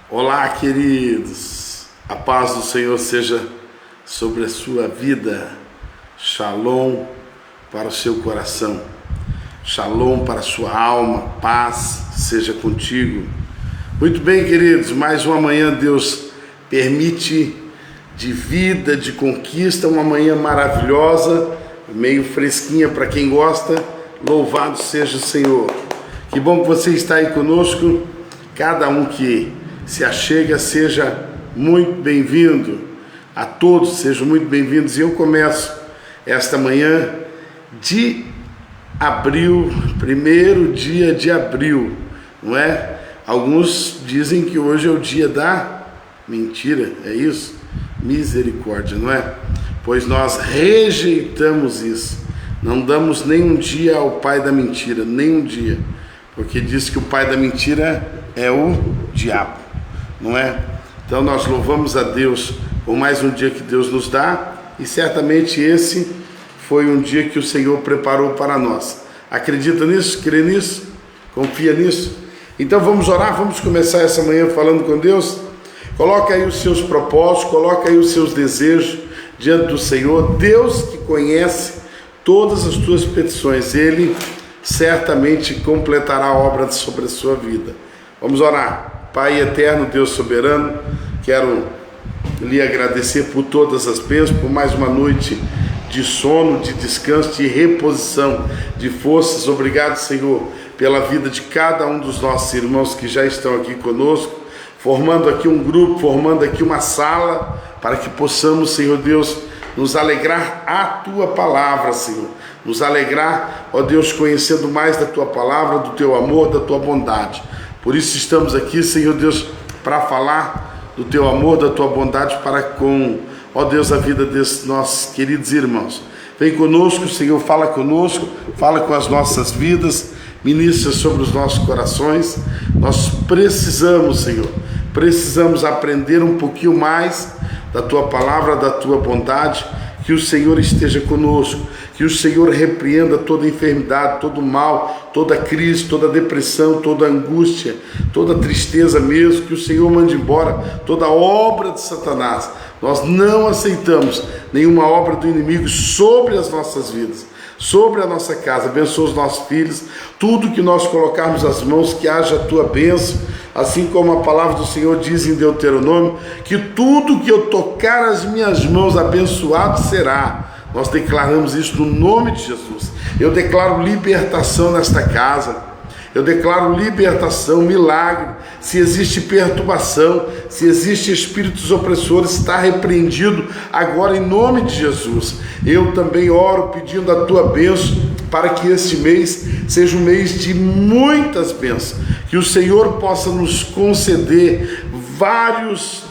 Olá, queridos, a paz do Senhor seja sobre a sua vida, shalom para o seu coração, shalom para a sua alma, paz seja contigo. Muito bem, queridos, mais uma manhã Deus permite de vida, de conquista, uma manhã maravilhosa, meio fresquinha para quem gosta, louvado seja o Senhor. Que bom que você está aí conosco, cada um que se achega, seja muito bem-vindo. A todos sejam muito bem-vindos. E eu começo esta manhã de abril, primeiro dia de abril, não é? Alguns dizem que hoje é o dia da mentira, é isso? Misericórdia, não é? Pois nós rejeitamos isso, não damos nem um dia ao pai da mentira, nem um dia, porque diz que o pai da mentira é o diabo, não é? Então nós louvamos a Deus por mais um dia que Deus nos dá, e certamente esse foi um dia que o Senhor preparou para nós. Acredita nisso? Crê nisso? Confia nisso? Então vamos orar, vamos começar essa manhã falando com Deus. Coloca aí os seus propósitos, coloca aí os seus desejos diante do Senhor. Deus que conhece todas as tuas petições, Ele certamente completará a obra sobre a sua vida. Vamos orar. Pai eterno, Deus soberano, quero lhe agradecer por todas as bênçãos, por mais uma noite de sono, de descanso, de reposição, de forças. Obrigado, Senhor, pela vida de cada um dos nossos irmãos que já estão aqui conosco, formando aqui um grupo, formando aqui uma sala, para que possamos, Senhor Deus, nos alegrar a Tua palavra, Senhor, nos alegrar, ó Deus, conhecendo mais da Tua palavra, do Teu amor, da Tua bondade. Por isso estamos aqui, Senhor Deus, para falar do Teu amor, da Tua bondade para com, ó Deus, a vida desses nossos queridos irmãos. Vem conosco, Senhor, fala conosco, fala com as nossas vidas, ministra sobre os nossos corações. Nós precisamos, Senhor, precisamos aprender um pouquinho mais da Tua palavra, da Tua bondade. Que o Senhor esteja conosco, que o Senhor repreenda toda enfermidade, todo mal, toda crise, toda depressão, toda angústia, toda tristeza mesmo, que o Senhor mande embora toda obra de Satanás. Nós não aceitamos nenhuma obra do inimigo sobre as nossas vidas, sobre a nossa casa. Abençoa os nossos filhos, tudo que nós colocarmos as mãos, que haja a Tua bênção, assim como a palavra do Senhor diz em Deuteronômio, que tudo que eu tocar as minhas mãos, abençoado será. Nós declaramos isso no nome de Jesus. Eu declaro libertação nesta casa, eu declaro libertação, milagre. Se existe perturbação, se existe espíritos opressores, está repreendido agora em nome de Jesus. Eu também oro pedindo a Tua bênção, para que este mês seja um mês de muitas bênçãos, que o Senhor possa nos conceder vários,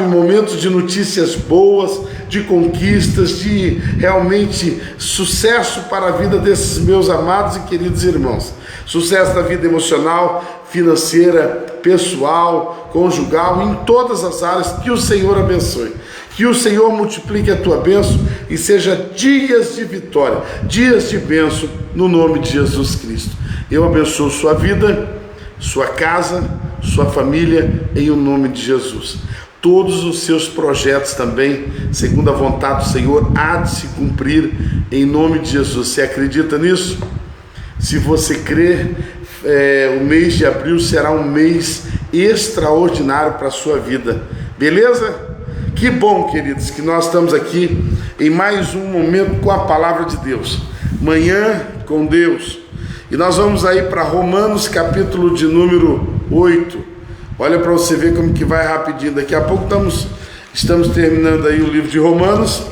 momentos de notícias boas, de conquistas, de realmente sucesso para a vida desses meus amados e queridos irmãos. Sucesso na vida emocional, financeira, pessoal, conjugal, em todas as áreas. Que o Senhor abençoe, que o Senhor multiplique a Tua bênção e seja dias de vitória, dias de bênção, no nome de Jesus Cristo. Eu abençoo sua vida, sua casa, sua família, em o nome de Jesus. Todos os seus projetos também, segundo a vontade do Senhor, há de se cumprir em nome de Jesus. Você acredita nisso? Se você crê, o mês de abril será um mês extraordinário para a sua vida. Beleza? Que bom, queridos, que nós estamos aqui em mais um momento com a palavra de Deus. Manhã com Deus. E nós vamos aí para Romanos, capítulo de número 8. Olha para você ver como que vai rapidinho. Daqui a pouco estamos terminando aí o livro de Romanos.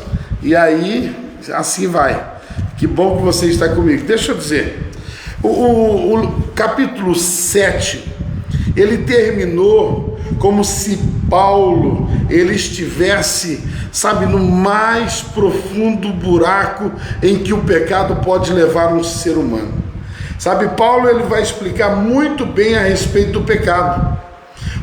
E aí, assim vai. Que bom que você está comigo. Deixa eu dizer, o capítulo 7, ele terminou como se Paulo, ele estivesse, no mais profundo buraco em que o pecado pode levar um ser humano. Paulo, ele vai explicar muito bem a respeito do pecado.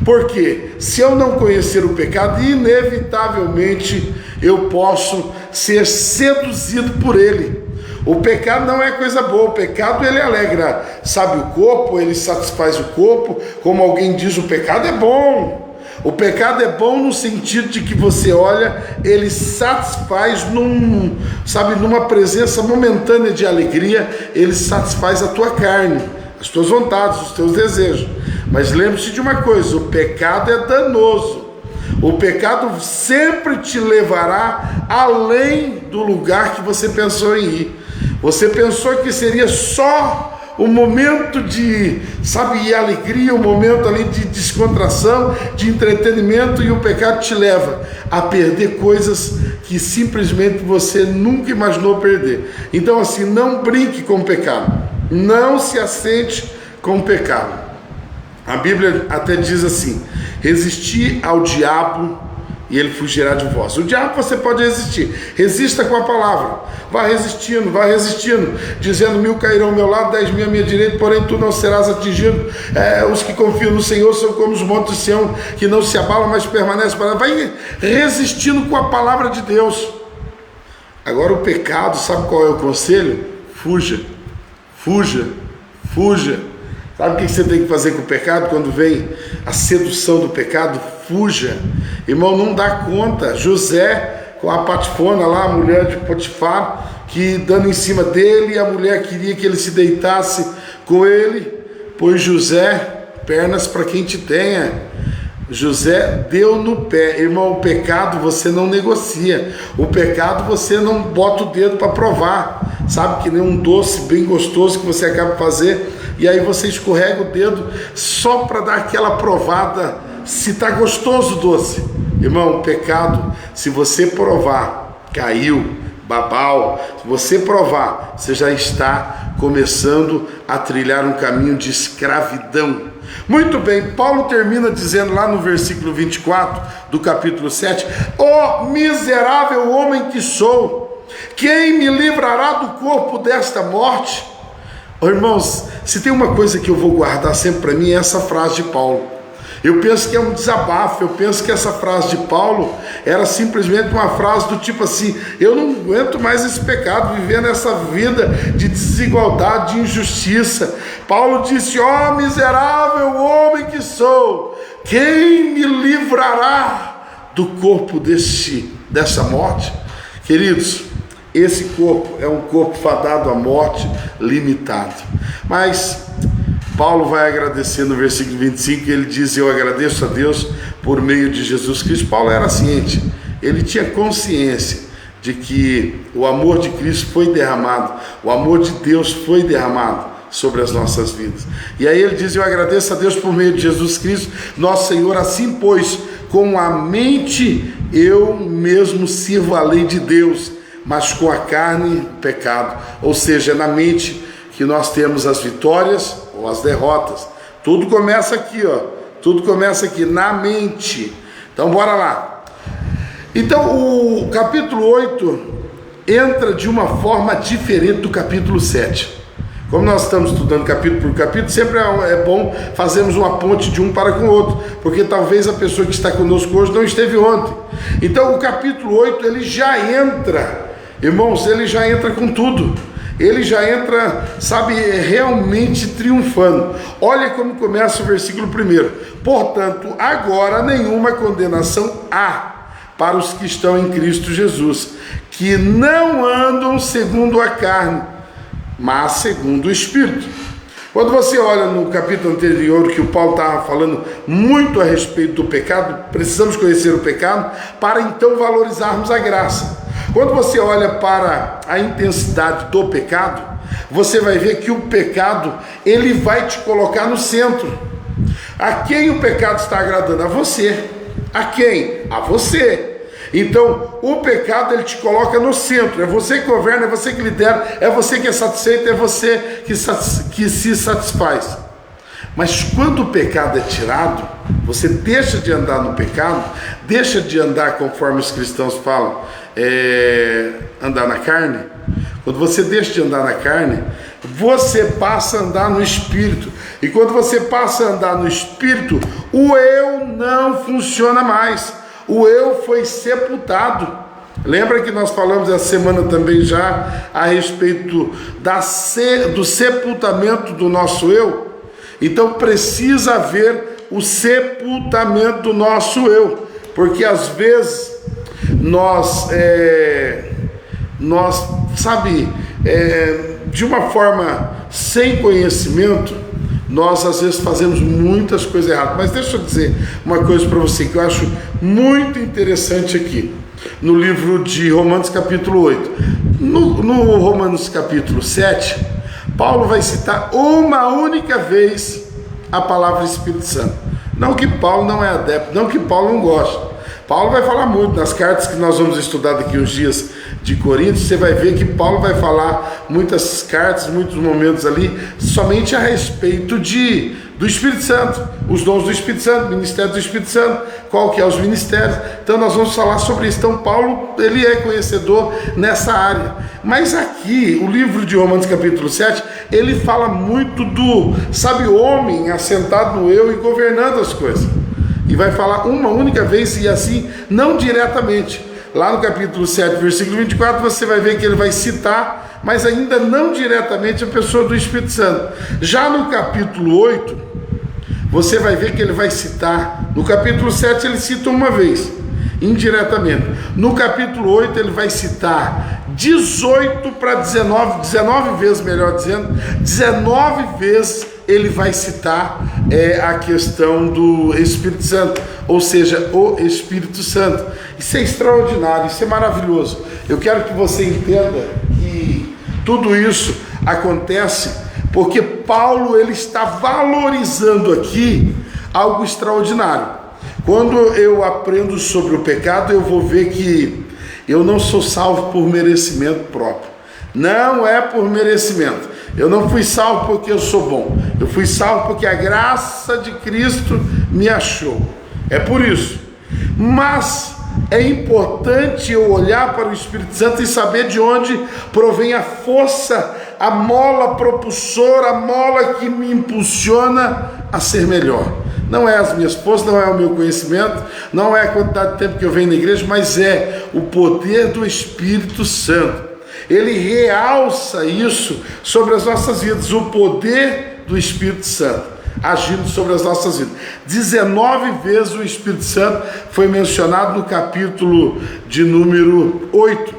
Porque se eu não conhecer o pecado, inevitavelmente eu posso ser seduzido por ele. O pecado não é coisa boa, o pecado ele alegra, o corpo, ele satisfaz o corpo. Como alguém diz, o pecado é bom. O pecado é bom no sentido de que você olha, ele satisfaz numa presença momentânea de alegria, ele satisfaz a tua carne, as tuas vontades, os teus desejos. Mas lembre-se de uma coisa, o pecado é danoso. O pecado sempre te levará além do lugar que você pensou em ir. Você pensou que seria só um momento de, alegria, um momento ali de descontração, de entretenimento, e o pecado te leva a perder coisas que simplesmente você nunca imaginou perder. Então assim, não brinque com o pecado, não se assente com o pecado. A Bíblia até diz assim: resisti ao diabo e ele fugirá de vós. O diabo você pode resistir, resista com a palavra, vá resistindo, dizendo: 1000 cairão ao meu lado, 10.000 à minha direita, porém tu não serás atingido. Os que confiam no Senhor são como os montes de Sião, que não se abalam, mas permanecem para lá. Vai resistindo com a palavra de Deus. Agora o pecado, sabe qual é o conselho? Fuja. Sabe o que você tem que fazer com o pecado quando vem a sedução do pecado? Fuja. Irmão, não dá conta. José, com a Patifona lá, a mulher de Potifar, que dando em cima dele, a mulher queria que ele se deitasse com ele, pois José, pernas para quem te tenha. José deu no pé. Irmão, o pecado você não negocia, o pecado você não bota o dedo para provar, sabe, que nem um doce bem gostoso que você acaba de fazer, e aí você escorrega o dedo só para dar aquela provada, se está gostoso o doce. Irmão, o pecado, se você provar, caiu, babau, se você provar, você já está começando a trilhar um caminho de escravidão. Muito bem, Paulo termina dizendo lá no versículo 24 do capítulo 7: ó miserável homem que sou, quem me livrará do corpo desta morte? Oh, irmãos, se tem uma coisa que eu vou guardar sempre para mim, é essa frase de Paulo. Eu penso que é um desabafo, eu penso que essa frase de Paulo era simplesmente uma frase do tipo assim: eu não aguento mais esse pecado, viver nessa vida de desigualdade, de injustiça. Paulo disse: ó miserável homem que sou, quem me livrará do corpo dessa morte? Queridos, esse corpo é um corpo fadado à morte, limitado. Mas Paulo vai agradecer no versículo 25, ele diz: eu agradeço a Deus por meio de Jesus Cristo. Paulo era ciente, ele tinha consciência de que o amor de Cristo foi derramado, o amor de Deus foi derramado sobre as nossas vidas. E aí ele diz: eu agradeço a Deus por meio de Jesus Cristo, nosso Senhor. Assim pois, com a mente eu mesmo sirvo a lei de Deus, mas com a carne pecado. Ou seja, na mente que nós temos as vitórias ou as derrotas. Tudo começa aqui, tudo começa aqui, na mente. Então bora lá. Então o capítulo 8 entra de uma forma diferente do capítulo 7. Como nós estamos estudando capítulo por capítulo, sempre é bom fazermos uma ponte de um para com o outro, porque talvez a pessoa que está conosco hoje não esteve ontem. Então o capítulo 8, ele já entra, irmãos, ele já entra com tudo. Ele já entra, realmente triunfando. Olha como começa o versículo 1. Portanto, agora nenhuma condenação há para os que estão em Cristo Jesus, que não andam segundo a carne, mas segundo o Espírito. Quando você olha no capítulo anterior, que o Paulo estava falando muito a respeito do pecado, precisamos conhecer o pecado para então valorizarmos a graça. Quando você olha para a intensidade do pecado, você vai ver que o pecado, ele vai te colocar no centro. A quem o pecado está agradando? A você. A quem? A você. Então, o pecado, ele te coloca no centro. É você que governa, é você que lidera, é você que é satisfeito, é você que se satisfaz. Mas quando o pecado é tirado, você deixa de andar no pecado, deixa de andar conforme os cristãos falam, andar na carne. Quando você deixa de andar na carne, você passa a andar no Espírito. E quando você passa a andar no Espírito, o eu não funciona mais. O eu foi sepultado. Lembra que nós falamos essa semana também já a respeito do sepultamento do nosso eu? Então precisa haver o sepultamento do nosso eu, porque às vezes nós, de uma forma sem conhecimento, nós às vezes fazemos muitas coisas erradas. Mas deixa eu dizer uma coisa para você que eu acho muito interessante aqui, no livro de Romanos capítulo 8. No Romanos capítulo 7, Paulo vai citar uma única vez a palavra Espírito Santo. Não que Paulo não é adepto, não que Paulo não gosta. Paulo vai falar muito nas cartas que nós vamos estudar daqui uns dias de Coríntios. Você vai ver que Paulo vai falar muitas cartas, muitos momentos ali, somente a respeito do Espírito Santo, os dons do Espírito Santo, o ministério do Espírito Santo, qual que é os ministérios. Então nós vamos falar sobre isso. Então Paulo, ele é conhecedor nessa área. Mas aqui, o livro de Romanos capítulo 7, ele fala muito do, homem assentado no eu e governando as coisas. E vai falar uma única vez, e assim, não diretamente. Lá no capítulo 7, versículo 24, você vai ver que ele vai citar, mas ainda não diretamente, a pessoa do Espírito Santo. Já no capítulo 8, você vai ver que ele vai citar. No capítulo 7 ele cita uma vez, indiretamente. No capítulo 8 ele vai citar 18 para 19 vezes, melhor dizendo, 19 vezes ele vai citar a questão do Espírito Santo, ou seja, o Espírito Santo. Isso é extraordinário, isso é maravilhoso. Eu quero que você entenda que tudo isso acontece porque Paulo, ele está valorizando aqui algo extraordinário. Quando eu aprendo sobre o pecado, eu vou ver que eu não sou salvo por merecimento próprio. Não é por merecimento. Eu não fui salvo porque eu sou bom. Eu fui salvo porque a graça de Cristo me achou. É por isso. Mas é importante eu olhar para o Espírito Santo e saber de onde provém a força, a mola propulsora, a mola que me impulsiona a ser melhor. Não é as minhas forças, não é o meu conhecimento, não é a quantidade de tempo que eu venho na igreja, mas é o poder do Espírito Santo. Ele realça isso sobre as nossas vidas, o poder do Espírito Santo agindo sobre as nossas vidas. 19 vezes o Espírito Santo foi mencionado no capítulo de número 8.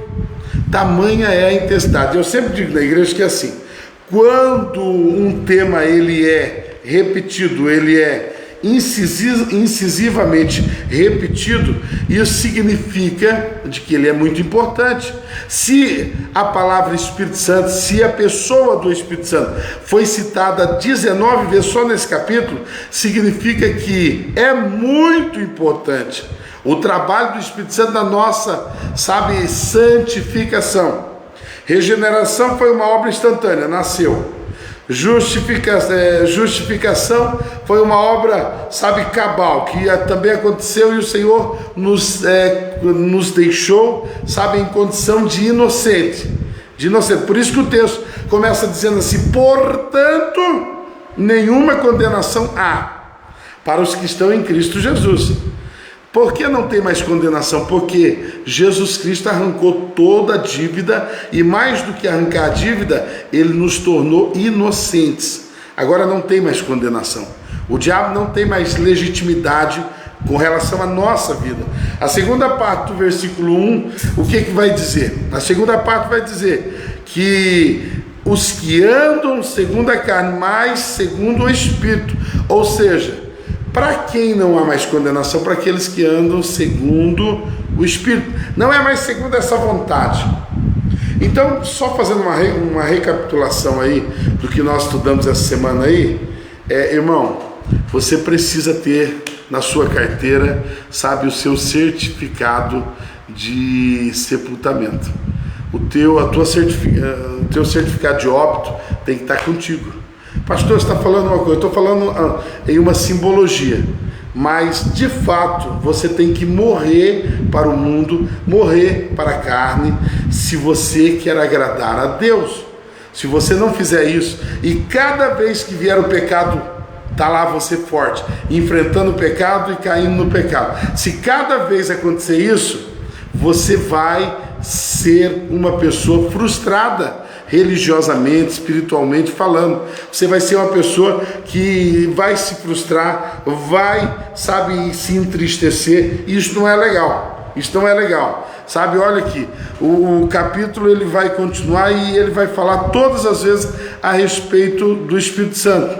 Tamanha é a intensidade. Eu sempre digo na igreja que é assim, quando um tema ele é repetido, ele é incisivamente repetido, isso significa de que ele é muito importante. Se a palavra Espírito Santo, se a pessoa do Espírito Santo foi citada 19 vezes só nesse capítulo, significa que é muito importante o trabalho do Espírito Santo na nossa, santificação. Regeneração foi uma obra instantânea, nasceu. Justificação foi uma obra, cabal, que também aconteceu, e o Senhor nos deixou, em condição de inocente. Por isso que o texto começa dizendo assim: portanto, nenhuma condenação há para os que estão em Cristo Jesus. Por que não tem mais condenação? Porque Jesus Cristo arrancou toda a dívida, e mais do que arrancar a dívida, ele nos tornou inocentes. Agora não tem mais condenação. O diabo não tem mais legitimidade com relação à nossa vida. A segunda parte do versículo 1, o que vai dizer? A segunda parte vai dizer que os que andam segundo a carne, mas segundo o Espírito. Ou seja, para quem não há mais condenação? Para aqueles que andam segundo o Espírito. Não é mais segundo essa vontade. Então, só fazendo uma recapitulação aí do que nós estudamos essa semana aí, irmão, você precisa ter na sua carteira, o seu certificado de sepultamento. O teu certificado de óbito tem que estar contigo. Pastor, você está falando uma coisa, eu estou falando em uma simbologia, mas de fato você tem que morrer para o mundo, morrer para a carne, se você quer agradar a Deus. Se você não fizer isso, e cada vez que vier o pecado, está lá você forte, enfrentando o pecado e caindo no pecado. Se cada vez acontecer isso, você vai ser uma pessoa frustrada religiosamente, espiritualmente falando. Você vai ser uma pessoa que vai se frustrar, vai, sabe, se entristecer. Isso não é legal. Isso não é legal. Sabe, olha aqui, o capítulo ele vai continuar e ele vai falar todas as vezes a respeito do Espírito Santo.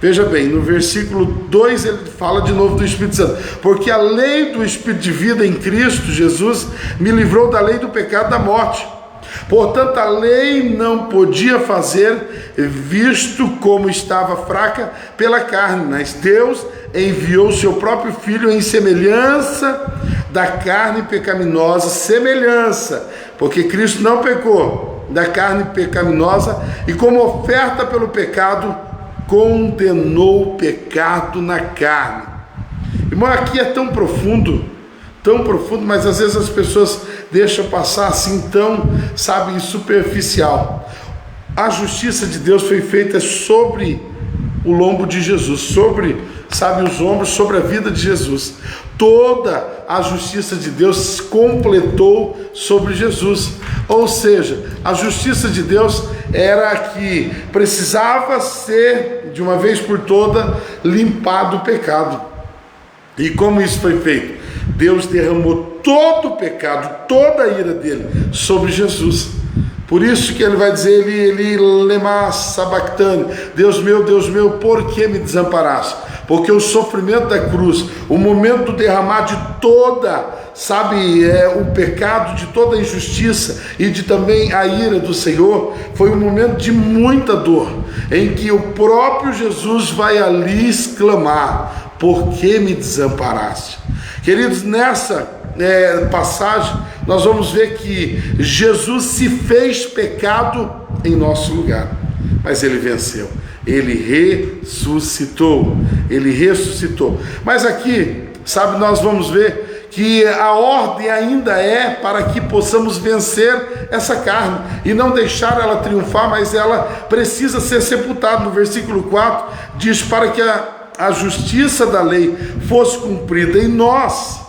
Veja bem, no versículo 2 ele fala de novo do Espírito Santo. Porque a lei do Espírito de vida em Cristo Jesus me livrou da lei do pecado e da morte. Portanto, a lei não podia fazer, visto como estava fraca pela carne, mas Deus enviou seu próprio Filho em semelhança da carne pecaminosa, semelhança, porque Cristo não pecou, da carne pecaminosa, e como oferta pelo pecado, condenou o pecado na carne. Irmão, aqui é tão profundo, mas às vezes as pessoas deixam passar assim tão, sabe, superficial. A justiça de Deus foi feita sobre o lombo de Jesus, sobre, sabe, os ombros, sobre a vida de Jesus. Toda a justiça de Deus se completou sobre Jesus. Ou seja, a justiça de Deus era que precisava ser, de uma vez por toda, limpado o pecado. E como isso foi feito? Deus derramou todo o pecado, toda a ira dele sobre Jesus. Por isso que ele vai dizer, ele lema sabactane, Deus meu, por que me desamparaste? Porque o sofrimento da cruz, o momento do derramar de toda, sabe, o pecado, de toda a injustiça e de também a ira do Senhor, foi um momento de muita dor, em que o próprio Jesus vai ali exclamar, por que me desamparaste? Queridos, nessa passagem, nós vamos ver que Jesus se fez pecado em nosso lugar, mas ele venceu, ele ressuscitou, mas aqui, sabe, nós vamos ver que a ordem ainda é para que possamos vencer essa carne, e não deixar ela triunfar, mas ela precisa ser sepultada. No versículo 4, diz, para que a justiça da lei fosse cumprida em nós,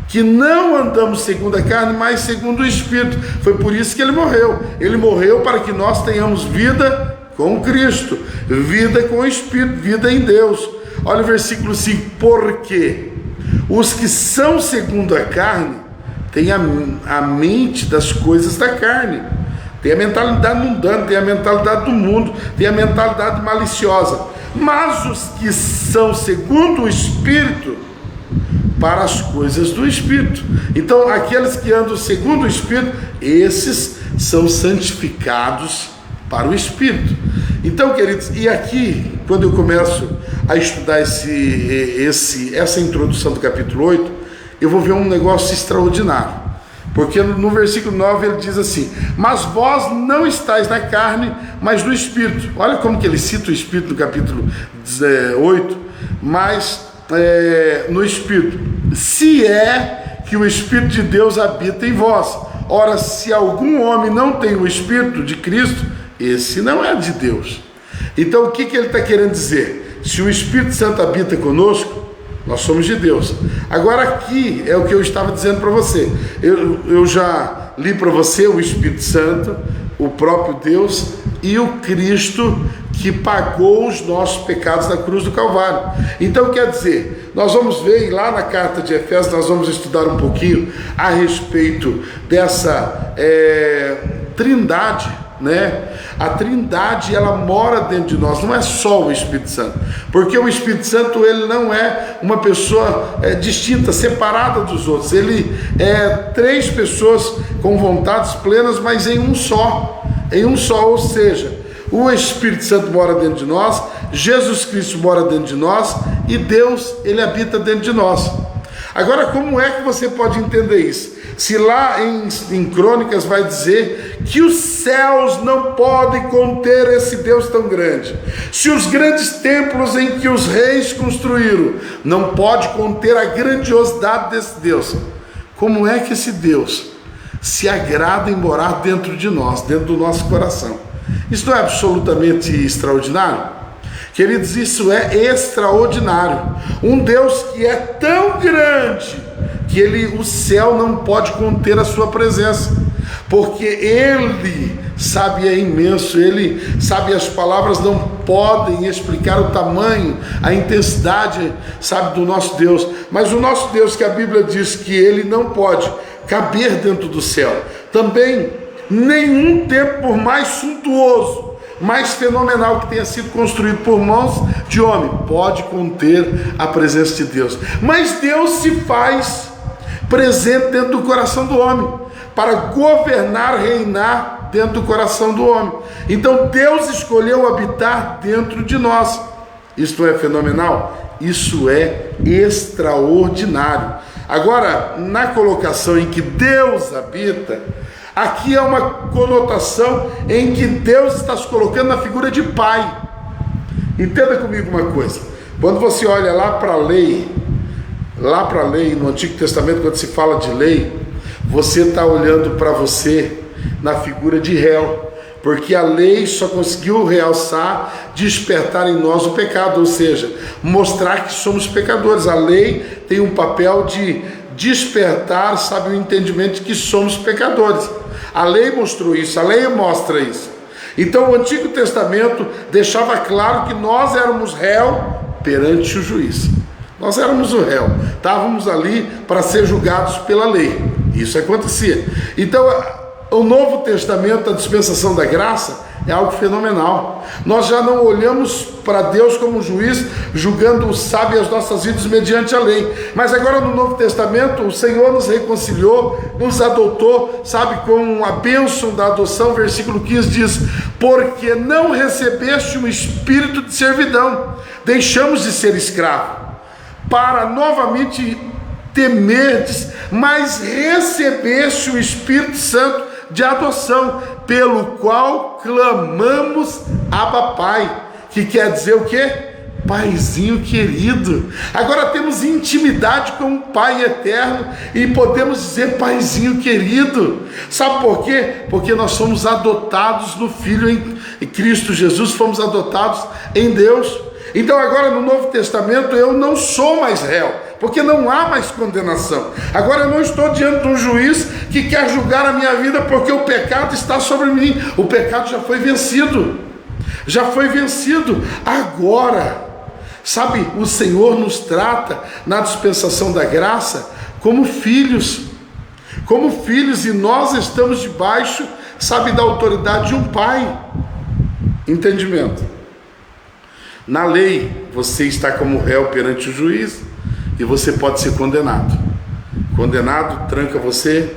que não andamos segundo a carne, mas segundo o Espírito. Foi por isso que ele morreu para que nós tenhamos vida com Cristo, vida com o Espírito, vida em Deus. Olha o versículo 5, porque os que são segundo a carne têm a mente das coisas da carne, tem a mentalidade mundana, tem a mentalidade do mundo, tem a mentalidade maliciosa, mas os que são segundo o Espírito, para as coisas do Espírito. Então, aqueles que andam segundo o Espírito, esses são santificados para o Espírito. Então, queridos, e aqui, quando eu começo a estudar essa introdução do capítulo 8, eu vou ver um negócio extraordinário, porque no versículo 9 ele diz assim, mas vós não estáis na carne, mas no Espírito. Olha como que ele cita o Espírito no capítulo 8, mas no Espírito, se é que o Espírito de Deus habita em vós. Ora, se algum homem não tem o Espírito de Cristo, esse não é de Deus. Então o que ele está querendo dizer? Se o Espírito Santo habita conosco, nós somos de Deus. Agora aqui é o que eu estava dizendo para você, eu já li para você o Espírito Santo, o próprio Deus e o Cristo que pagou os nossos pecados na cruz do Calvário. Então quer dizer, nós vamos ver lá na carta de Efésios, nós vamos estudar um pouquinho a respeito dessa trindade, né? A trindade, ela mora dentro de nós, não é só o Espírito Santo, porque o Espírito Santo, ele não é uma pessoa distinta, separada dos outros, ele é três pessoas com vontades plenas, mas em um só, ou seja, o Espírito Santo mora dentro de nós, Jesus Cristo mora dentro de nós, e Deus, ele habita dentro de nós. Agora, como é que você pode entender isso? Se lá em Crônicas vai dizer que os céus não podem conter esse Deus tão grande, se os grandes templos em que os reis construíram não pode conter a grandiosidade desse Deus, como é que esse Deus se agrada em morar dentro de nós, dentro do nosso coração? Isso não é absolutamente extraordinário? Queridos, isso é extraordinário. Um Deus que é tão grande que o céu não pode conter a sua presença, porque ele sabe, é imenso. Ele, sabe, as palavras não podem explicar o tamanho, a intensidade, sabe, do nosso Deus. Mas o nosso Deus, que a Bíblia diz que ele não pode caber dentro do céu, também nenhum templo, por mais suntuoso, mais fenomenal que tenha sido construído por mãos de homem, pode conter a presença de Deus. Mas Deus se faz presente dentro do coração do homem, para governar, reinar dentro do coração do homem. Então Deus escolheu habitar dentro de nós. Isto é fenomenal? Isso é extraordinário. Agora, na colocação em que Deus habita, aqui é uma conotação em que Deus está se colocando na figura de pai. Entenda comigo uma coisa: quando você olha lá para a lei, no Antigo Testamento, quando se fala de lei, você está olhando para você na figura de réu, porque a lei só conseguiu realçar, despertar em nós o pecado, ou seja, mostrar que somos pecadores. A lei tem um papel de despertar, sabe, o entendimento de que somos pecadores. A lei mostrou isso, a lei mostra isso. Então o Antigo Testamento deixava claro que nós éramos réu perante o juiz. Nós éramos o réu, estávamos ali para ser julgados pela lei. Isso acontecia. Então o Novo Testamento, a dispensação da graça, é algo fenomenal. Nós já não olhamos para Deus como juiz, julgando, sabe, as nossas vidas mediante a lei. Mas agora no Novo Testamento, o Senhor nos reconciliou, nos adotou, sabe, com a bênção da adoção. Versículo 15 diz: porque não recebeste um espírito de servidão, deixamos de ser escravo, para novamente temerdes, mas recebeste o Espírito Santo de adoção, pelo qual clamamos Abba Pai, que quer dizer o quê? Paizinho querido. Agora temos intimidade com o Pai eterno e podemos dizer Paizinho querido. Sabe por quê? Porque nós somos adotados no Filho em Cristo Jesus, fomos adotados em Deus. Então agora no Novo Testamento eu não sou mais réu, porque não há mais condenação. Agora eu não estou diante de um juiz que quer julgar a minha vida, porque o pecado está sobre mim. O pecado já foi vencido. Já foi vencido. Agora, sabe, o Senhor nos trata na dispensação da graça como filhos. Como filhos, e nós estamos debaixo, sabe, da autoridade de um pai. Entendimento? Na lei, você está como réu perante o juiz e você pode ser condenado. Condenado, tranca você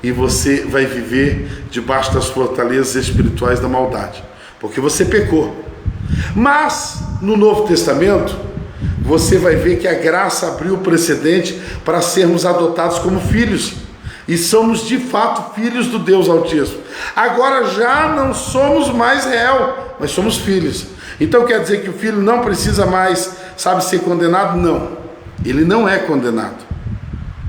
e você vai viver debaixo das fortalezas espirituais da maldade, porque você pecou. Mas, no Novo Testamento, você vai ver que a graça abriu o precedente para sermos adotados como filhos. E somos de fato filhos do Deus Altíssimo. Agora já não somos mais réu, mas somos filhos. Então quer dizer que o filho não precisa mais, sabe, ser condenado? Não, ele não é condenado.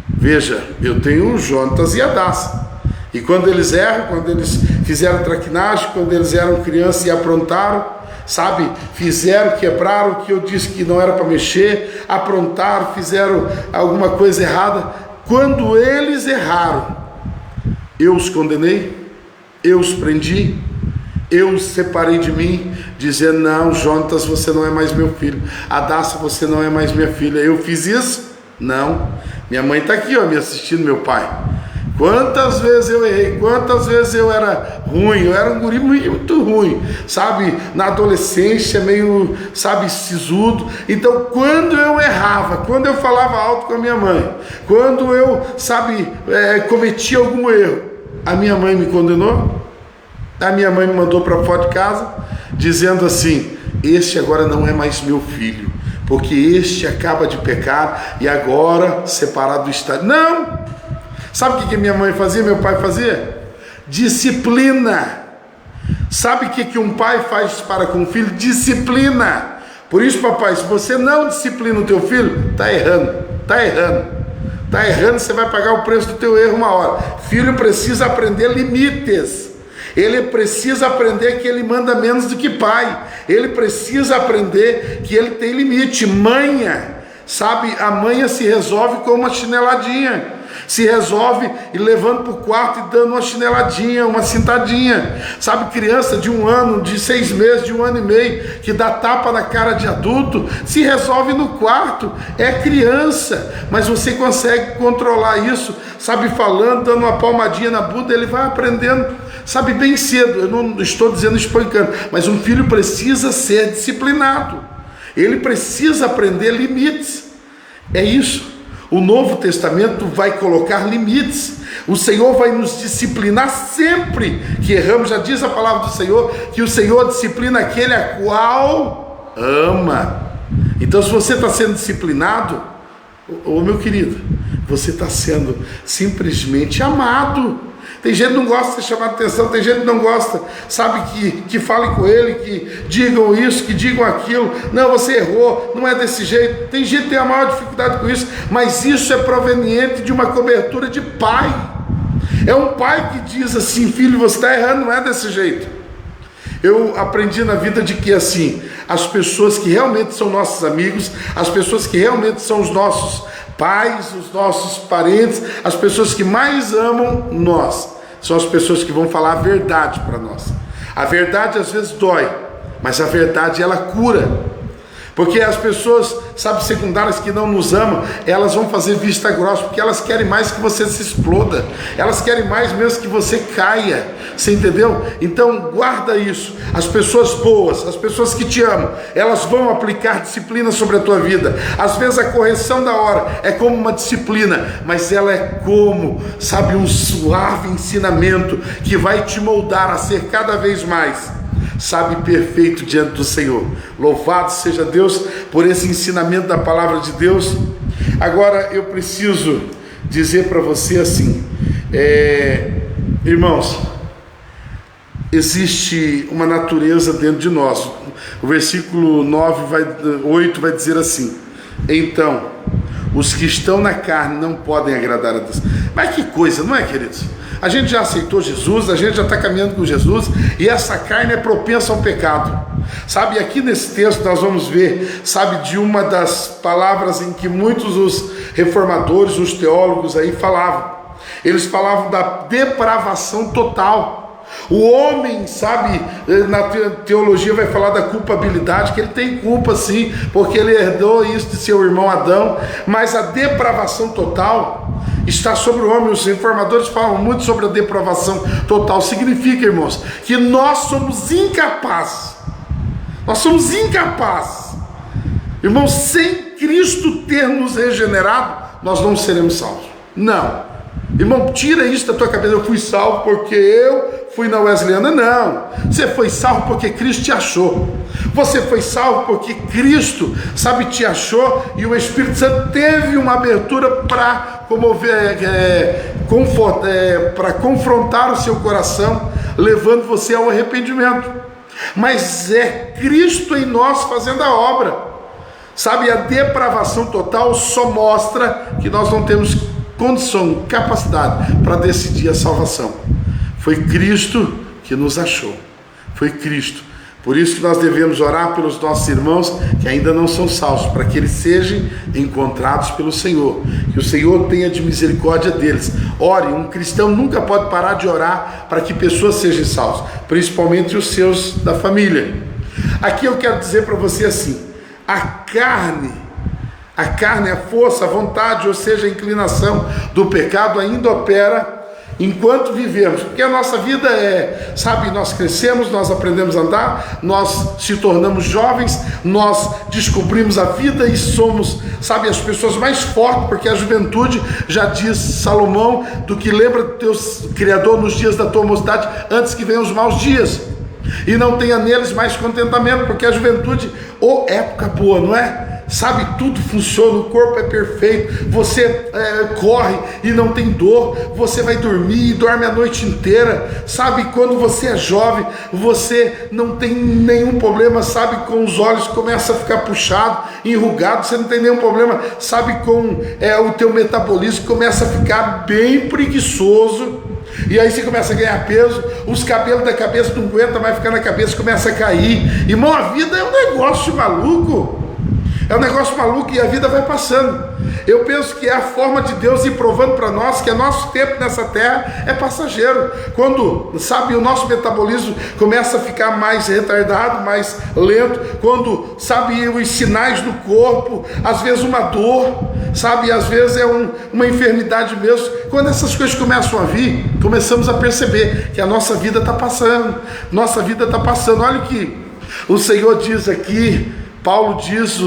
Veja, eu tenho o Jonatas e a Daça, e quando eles erram, quando eles fizeram traquinagem, quando eles eram crianças e aprontaram, sabe, fizeram, quebraram o que eu disse que não era para mexer, aprontaram, fizeram alguma coisa errada. Quando eles erraram, eu os condenei, eu os prendi, eu os separei de mim, dizendo: não, Jonatas, você não é mais meu filho. Daça, você não é mais minha filha. Eu fiz isso? Não. Minha mãe está aqui, ó, me assistindo, meu pai. Quantas vezes eu errei, quantas vezes eu era ruim, eu era um guri muito ruim, sabe, na adolescência, meio, sabe, sisudo. Então, quando eu errava, quando eu falava alto com a minha mãe, quando eu, sabe, cometia algum erro, a minha mãe me condenou, a minha mãe me mandou para fora de casa, dizendo assim: este agora não é mais meu filho, porque este acaba de pecar e agora separado está. Não! Sabe o que minha mãe fazia, meu pai fazia? Disciplina. Sabe o que um pai faz para com o filho? Disciplina. Por isso, papai, se você não disciplina o teu filho, está errando, está errando, está errando, você vai pagar o preço do teu erro uma hora. Filho precisa aprender limites. Ele precisa aprender que ele manda menos do que pai. Ele precisa aprender que ele tem limite. Manha, sabe, a manha se resolve com uma chineladinha. Se resolve e levando para o quarto e dando uma chineladinha, uma cintadinha. Sabe, criança de 1 ano, de 6 meses, de 1 ano e meio, que dá tapa na cara de adulto, se resolve no quarto. É criança, mas você consegue controlar isso, sabe, falando, dando uma palmadinha na bunda, ele vai aprendendo, sabe, bem cedo. Eu não estou dizendo espancando, mas um filho precisa ser disciplinado, ele precisa aprender limites. É isso. O Novo Testamento vai colocar limites. O Senhor vai nos disciplinar sempre que erramos. Já diz a palavra do Senhor que o Senhor disciplina aquele a qual ama. Então, se você está sendo disciplinado, meu querido, você está sendo simplesmente amado. Tem gente que não gosta de ser chamado atenção, tem gente que não gosta, sabe, que falem com ele, que digam isso, que digam aquilo. Não, você errou, não é desse jeito. Tem gente que tem a maior dificuldade com isso, mas isso é proveniente de uma cobertura de pai. É um pai que diz assim: filho, você está errando, não é desse jeito. Eu aprendi na vida de que, assim, as pessoas que realmente são nossos amigos, as pessoas que realmente são os nossos pais, os nossos parentes, as pessoas que mais amam nós, são as pessoas que vão falar a verdade para nós. A verdade às vezes dói, mas a verdade ela cura. Porque as pessoas, sabe, secundárias que não nos amam, elas vão fazer vista grossa, porque elas querem mais que você se exploda, elas querem mais mesmo que você caia, você entendeu? Então guarda isso. As pessoas boas, as pessoas que te amam, elas vão aplicar disciplina sobre a tua vida. Às vezes a correção da hora é como uma disciplina, mas ela é como, sabe, um suave ensinamento que vai te moldar a ser cada vez mais, sabe, perfeito diante do Senhor. Louvado seja Deus por esse ensinamento da palavra de Deus. Agora eu preciso dizer para você assim, irmãos, existe uma natureza dentro de nós. O versículo 8 vai dizer assim: então, os que estão na carne não podem agradar a Deus. Mas que coisa, não é, queridos? A gente já aceitou Jesus, a gente já está caminhando com Jesus, e essa carne é propensa ao pecado. Sabe, aqui nesse texto nós vamos ver, sabe, de uma das palavras em que muitos os reformadores, os teólogos aí falavam. Eles falavam da depravação total. O homem, sabe, na teologia vai falar da culpabilidade, que ele tem culpa sim, porque ele herdou isso de seu irmão Adão, mas a depravação total está sobre o homem. Os reformadores falam muito sobre a depravação total. Significa, irmãos, que nós somos incapazes. Nós somos incapazes. Irmãos, sem Cristo ter nos regenerado, nós não seremos salvos. Não. Irmão, tira isso da tua cabeça. Eu fui salvo porque eu fui na Wesleyana. Não. Você foi salvo porque Cristo te achou. Você foi salvo porque Cristo, sabe, te achou, e o Espírito Santo teve uma abertura para para confrontar o seu coração, levando você ao arrependimento. Mas é Cristo em nós fazendo a obra. Sabe, a depravação total só mostra que nós não temos condição, capacidade para decidir a salvação. Foi Cristo que nos achou. Foi Cristo. Por isso que nós devemos orar pelos nossos irmãos que ainda não são salvos, para que eles sejam encontrados pelo Senhor, que o Senhor tenha de misericórdia deles. Ore, um cristão nunca pode parar de orar para que pessoas sejam salvas, principalmente os seus da família. Aqui eu quero dizer para você assim: a carne, a força, a vontade, ou seja, a inclinação do pecado ainda opera enquanto vivemos, porque a nossa vida sabe, nós crescemos, nós aprendemos a andar, nós se tornamos jovens, nós descobrimos a vida e somos, sabe, as pessoas mais fortes, porque a juventude, já diz Salomão, do que lembra do teu Criador nos dias da tua mocidade, antes que venham os maus dias, e não tenha neles mais contentamento, porque a juventude, época boa, não é? Sabe, tudo funciona, o corpo é perfeito, você corre e não tem dor, você vai dormir e dorme a noite inteira, sabe, quando você é jovem, você não tem nenhum problema, sabe, com os olhos começa a ficar puxado, enrugado, você não tem nenhum problema, sabe, com o teu metabolismo começa a ficar bem preguiçoso, e aí você começa a ganhar peso, os cabelos da cabeça não aguentam mais ficar na cabeça, começa a cair. Irmão, a vida é um negócio maluco. É um negócio maluco e a vida vai passando. Eu penso que é a forma de Deus ir provando para nós que o nosso tempo nessa terra é passageiro. Quando, sabe, o nosso metabolismo começa a ficar mais retardado, mais lento, quando, sabe, os sinais do corpo, às vezes uma dor, sabe, às vezes é uma enfermidade mesmo. Quando essas coisas começam a vir, começamos a perceber que a nossa vida está passando. Nossa vida está passando. Olha o que o Senhor diz aqui. Paulo diz,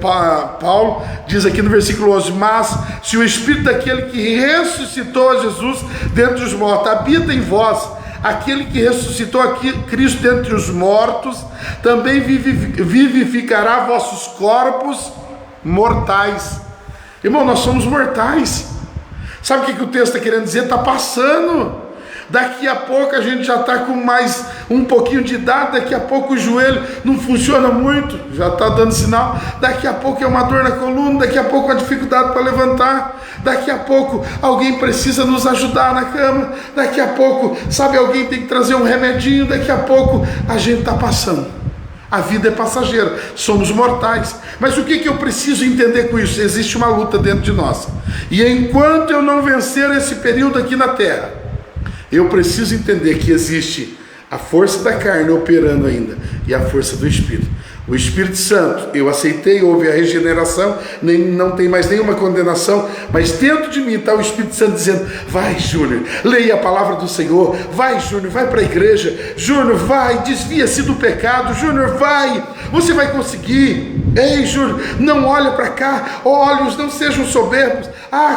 Paulo diz aqui no versículo 11: mas se o Espírito daquele que ressuscitou a Jesus dentre os mortos habita em vós, aquele que ressuscitou aqui Cristo dentre os mortos também vivificará vossos corpos mortais. Irmão, nós somos mortais. Sabe o que o texto está querendo dizer? Está passando. Daqui a pouco a gente já está com mais um pouquinho de idade, daqui a pouco o joelho não funciona muito, já está dando sinal, daqui a pouco é uma dor na coluna, daqui a pouco uma dificuldade para levantar, daqui a pouco alguém precisa nos ajudar na cama, daqui a pouco, sabe, alguém tem que trazer um remedinho, daqui a pouco a gente está passando. A vida é passageira, somos mortais. Mas o que eu preciso entender com isso? Existe uma luta dentro de nós, e enquanto eu não vencer esse período aqui na terra, eu preciso entender que existe a força da carne operando ainda e a força do Espírito. O Espírito Santo, eu aceitei, houve a regeneração, não tem mais nenhuma condenação, mas dentro de mim está o Espírito Santo dizendo: vai, Júnior, leia a palavra do Senhor, vai, Júnior, vai para a igreja, Júnior, vai, desvia-se do pecado, Júnior, vai, você vai conseguir. Ei, Júnior, não olha para cá, olhos não sejam soberbos,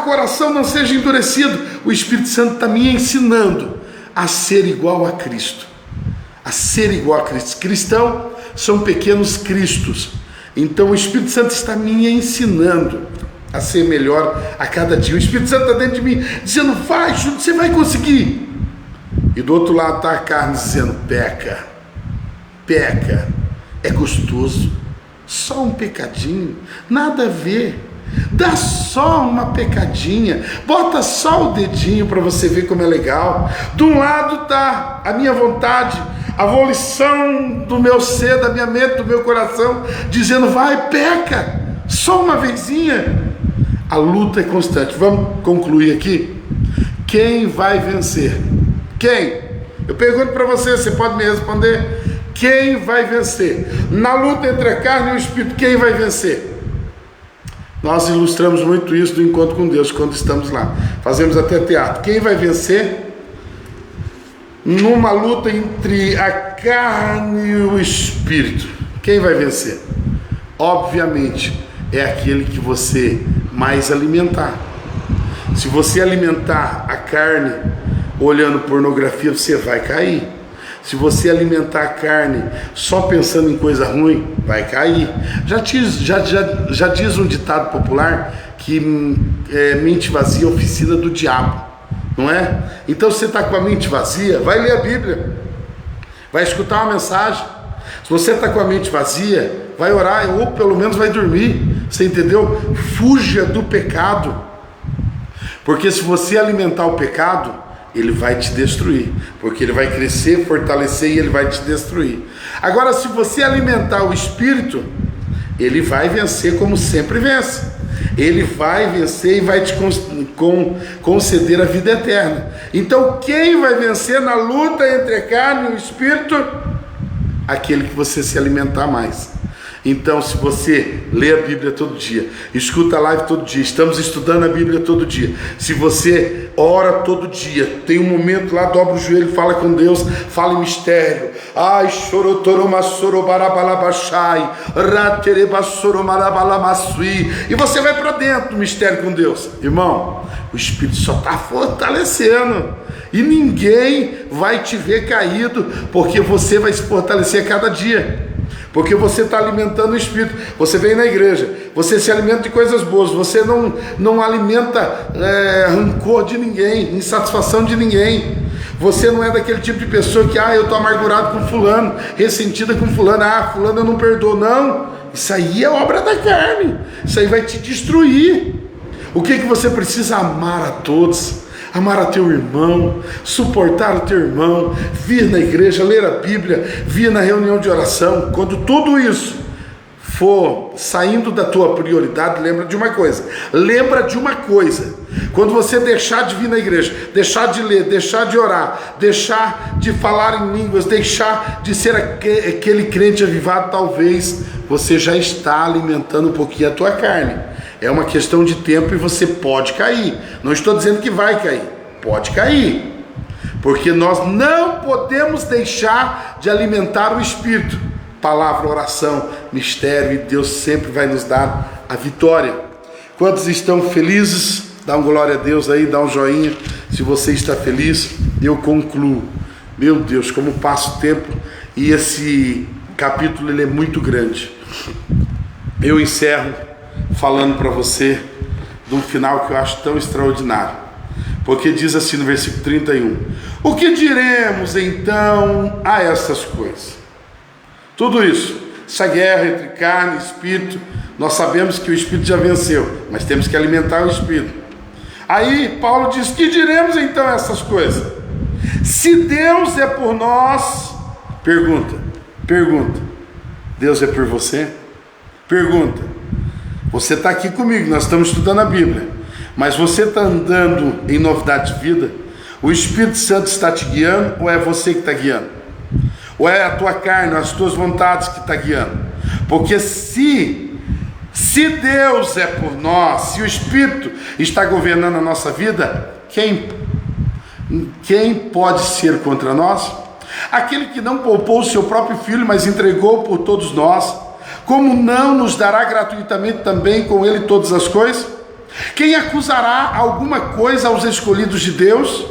coração não seja endurecido. O Espírito Santo está me ensinando a ser igual a Cristo, a ser igual a Cristo. Cristão são pequenos cristos. Então o Espírito Santo está me ensinando a ser melhor a cada dia. O Espírito Santo está dentro de mim dizendo: vai, Júnior, você vai conseguir. E do outro lado está a carne dizendo: peca, é gostoso, só um pecadinho, nada a ver, dá só uma pecadinha, bota só o dedinho para você ver como é legal. De um lado está a minha vontade, a volição do meu ser, da minha mente, do meu coração, dizendo: vai, peca, só uma vezinha. A luta é constante. Vamos concluir aqui. Quem vai vencer? Quem? Eu pergunto para você, você pode me responder. Quem vai vencer? Na luta entre a carne e o Espírito, quem vai vencer? Nós ilustramos muito isso do encontro com Deus, quando estamos lá. Fazemos até teatro. Quem vai vencer? Numa luta entre a carne e o Espírito, quem vai vencer? Obviamente é aquele que você mais alimentar. Se você alimentar a carne olhando pornografia, você vai cair. Se você alimentar a carne só pensando em coisa ruim, vai cair. Já diz um ditado popular que mente vazia é oficina do diabo, não é? Então, se você está com a mente vazia, vai ler a Bíblia, vai escutar uma mensagem. Se você está com a mente vazia, vai orar, ou pelo menos vai dormir. Você entendeu? Fuja do pecado, porque se você alimentar o pecado, ele vai te destruir, porque ele vai crescer, fortalecer e ele vai te destruir. Agora, se você alimentar o Espírito, ele vai vencer como sempre vence. Ele vai vencer e vai te conceder a vida eterna. Então, quem vai vencer na luta entre a carne e o Espírito? Aquele que você se alimentar mais. Então, se você lê a Bíblia todo dia, escuta a live todo dia, estamos estudando a Bíblia todo dia, se você ora todo dia, tem um momento lá, dobra o joelho, fala com Deus, fala em mistério, ai, chorotoromassorobarabalabaxai, raterebassoromarabalamasui, e você vai para dentro do mistério com Deus. Irmão, o Espírito só está fortalecendo, e ninguém vai te ver caído, porque você vai se fortalecer a cada dia. Porque você está alimentando o Espírito. Você vem na igreja, você se alimenta de coisas boas, você não alimenta rancor de ninguém, insatisfação de ninguém. Você não é daquele tipo de pessoa que eu estou amargurado com fulano, ressentida com fulano, fulano eu não perdoo. Não, isso aí é obra da carne, isso aí vai te destruir. O que você precisa? Amar a todos, amar a teu irmão, suportar o teu irmão, vir na igreja, ler a Bíblia, vir na reunião de oração. Quando tudo isso for saindo da tua prioridade, lembra de uma coisa. Quando você deixar de vir na igreja, deixar de ler, deixar de orar, deixar de falar em línguas, deixar de ser aquele crente avivado, talvez você já está alimentando um pouquinho a tua carne. É uma questão de tempo e você pode cair. Não estou dizendo que vai cair, pode cair. Porque nós não podemos deixar de alimentar o Espírito. Palavra, oração, mistério, e Deus sempre vai nos dar a vitória. Quantos estão felizes? Dá um glória a Deus aí, dá um joinha. Se você está feliz, eu concluo. Meu Deus, como passa o tempo, e esse capítulo ele é muito grande. Eu encerro falando para você de um final que eu acho tão extraordinário. Porque diz assim no versículo 31: o que diremos então a essas coisas? Tudo isso, essa guerra entre carne e espírito, nós sabemos que o espírito já venceu, mas temos que alimentar o espírito. Aí Paulo diz: que diremos então a essas coisas? Se Deus é por nós, pergunta, Deus é por você? Pergunta, você está aqui comigo, nós estamos estudando a Bíblia, mas você está andando em novidade de vida? O Espírito Santo está te guiando ou é você que está guiando? Ou é a tua carne, as tuas vontades que está guiando? Porque se Deus é por nós, se o Espírito está governando a nossa vida, quem pode ser contra nós? Aquele que não poupou o seu próprio Filho, mas entregou por todos nós, como não nos dará gratuitamente também com ele todas as coisas? Quem acusará alguma coisa aos escolhidos de Deus?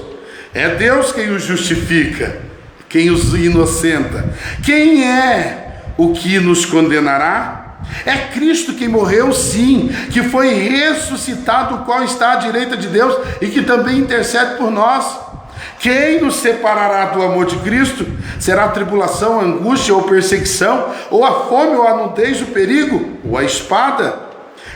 É Deus quem os justifica, quem os inocenta. Quem é o que nos condenará? É Cristo quem morreu, sim, que foi ressuscitado, o qual está à direita de Deus e que também intercede por nós. Quem nos separará do amor de Cristo? Será a tribulação, a angústia ou perseguição, ou a fome, ou a nudez, o perigo, ou a espada?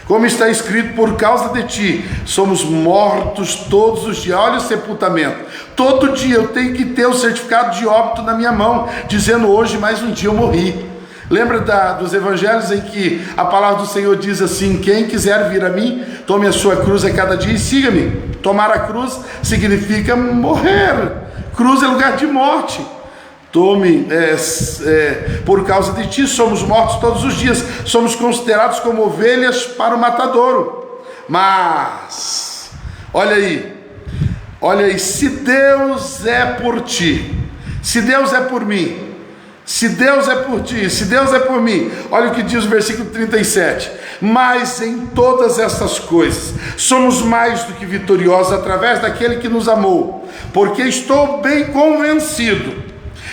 Como está escrito: por causa de ti somos mortos todos os dias. Olha o sepultamento. Todo dia eu tenho que ter o certificado de óbito na minha mão, dizendo: hoje mais um dia eu morri. Lembra dos evangelhos em que a palavra do Senhor diz assim: quem quiser vir a mim, tome a sua cruz a cada dia e siga-me. Tomar a cruz significa morrer. Cruz é lugar de morte. Por causa de ti somos mortos todos os dias, somos considerados como ovelhas para o matadouro. Mas olha aí, se Deus é por ti, se Deus é por mim, se Deus é por ti, se Deus é por mim, olha o que diz o versículo 37: mas em todas essas coisas somos mais do que vitoriosos através daquele que nos amou, porque estou bem convencido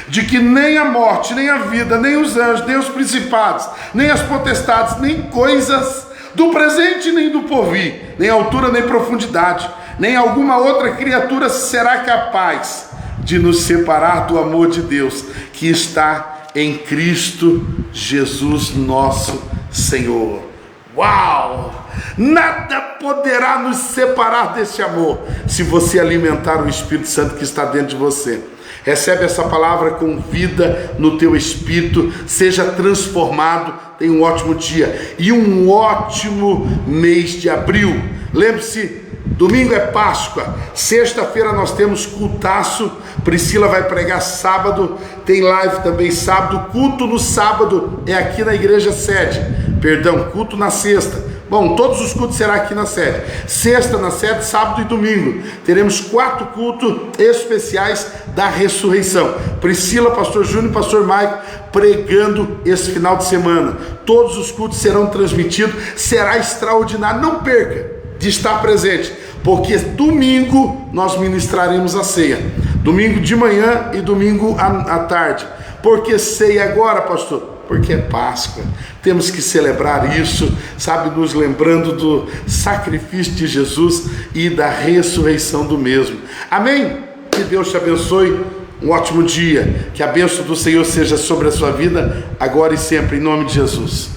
de que nem a morte, nem a vida, nem os anjos, nem os principados, nem as potestades, nem coisas do presente nem do porvir, nem altura nem profundidade, nem alguma outra criatura será capaz de nos separar do amor de Deus que está em Cristo Jesus nosso Senhor. Uau! Nada poderá nos separar desse amor se você alimentar o Espírito Santo que está dentro de você. Recebe essa palavra com vida no teu espírito, seja transformado. Tenha um ótimo dia e um ótimo mês de abril. Lembre-se, domingo é Páscoa, sexta-feira nós temos cultaço, Priscila vai pregar sábado, tem live também sábado, culto no sábado é aqui na igreja sede, culto na sexta. Bom, todos os cultos serão aqui na sede. Sexta na sede, sábado e domingo. Teremos 4 cultos especiais da ressurreição. Priscila, pastor Júnior e pastor Maico pregando esse final de semana. Todos os cultos serão transmitidos. Será extraordinário. Não perca de estar presente, porque domingo nós ministraremos a ceia. Domingo de manhã e domingo à tarde. Por que ceia agora, pastor? Porque é Páscoa, temos que celebrar isso, sabe, nos lembrando do sacrifício de Jesus e da ressurreição do mesmo. Amém? Que Deus te abençoe, um ótimo dia, que a bênção do Senhor seja sobre a sua vida, agora e sempre, em nome de Jesus.